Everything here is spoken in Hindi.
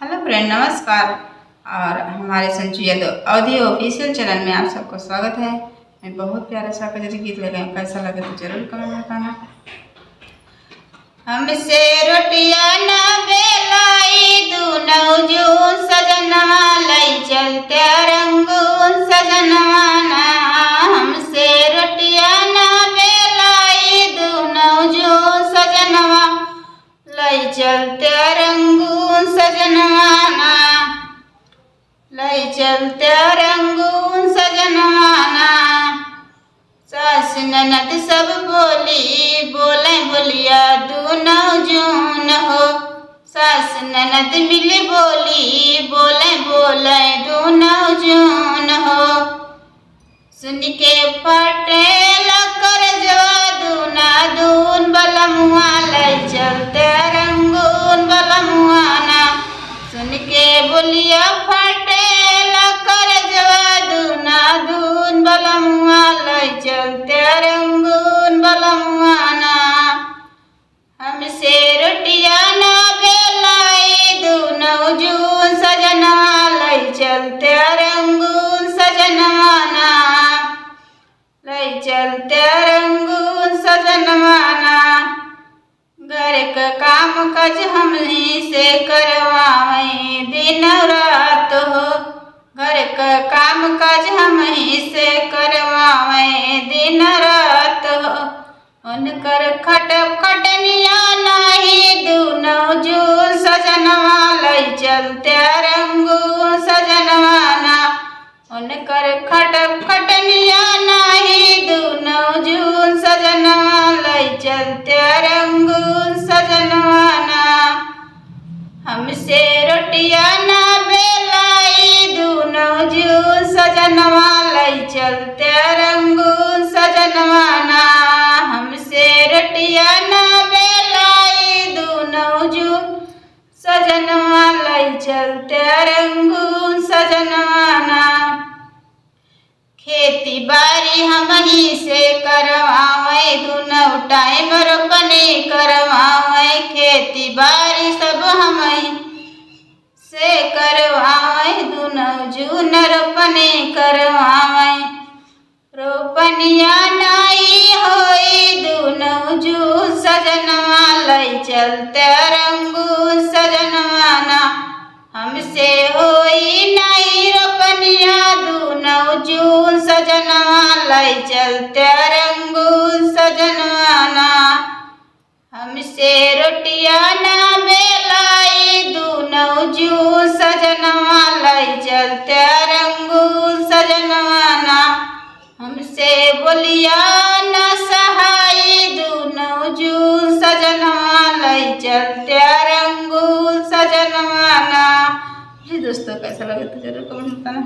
हेलो फ्रेंड, नमस्कार। और हमारे Sanju Yadav audio official channel में आप सबको स्वागत है। मैं बहुत प्यारा सा कजरी गीत लगा, कैसा लगे तो जरूर कमेंट में बताना। हमसे रोटियां ना बेलाई दूनौ जून सजनवा लई चलते रंगून सजनवा ना। हमसे रोटियां ना बेलाई दूनौ जून सजनवा लई चलते रंगून सजनवाना, लई चलते रंगून सजनवाना। सास ननद सब बोली बोले बोलिया दूनौ जून हो। सास ननद मिली बोली बोले बोले दूनौ जून हो। सुन के फटे लकर जवा दूना दून बलमुआ लई चलते रंगून बलमुआना। सुन के बोलिया फटे लकर जवा दूना दून बलमुआ लई चलते रंगून बलमुआना। हमसे रोटियां ना बेलाई दूनौ जून सजनवा लई चलते रंगून सजनवाना, लई चलते रंगून सजनवाना। घर का काम काज हमनी से करवावे दिन रात हो। घर का काम काज हमनी से करवावे दिन रात हो। उनकर खटनिया नाही दूनौ जून सजनवा लई चलते रंगून सजनवाना। उनकर खटनिया नाही दूनौ जून सजनवा लई चलते रंगून सजनवाना। हमसे रोटियां ना बेलाई दूनौ जून सजनवा लई चलते रंगून सजनवाना। हमसे रोटियां ना बेलाई दूनौ जून सजनवा लई चलते रंगून सजनवाना। खेती बाड़ी हमही से करवावे दूनौ टाइम रोपनी करवावे। खेती बाड़ी सब हमही से करवावे दूनौ जून रोपनी करवावे। रोपनिया नाई होई दूनौ जून सजनवा लई चलते रंगून सजनवाना। हमसे होई नाई रोपनिया दूनौ जून सजनवा लई चलते रंगून सजनवाना। हमसे रोटियां ना बेलाई दूनौ जून सजनवा लई चलते रंगून सजनवाना। हमसे बोलिया ना सहाई दूनौ जून सजनवा लई चलते रंगून सजनवाना। दोस्तों कैसा लगे तो जरूर कमेंट बताना।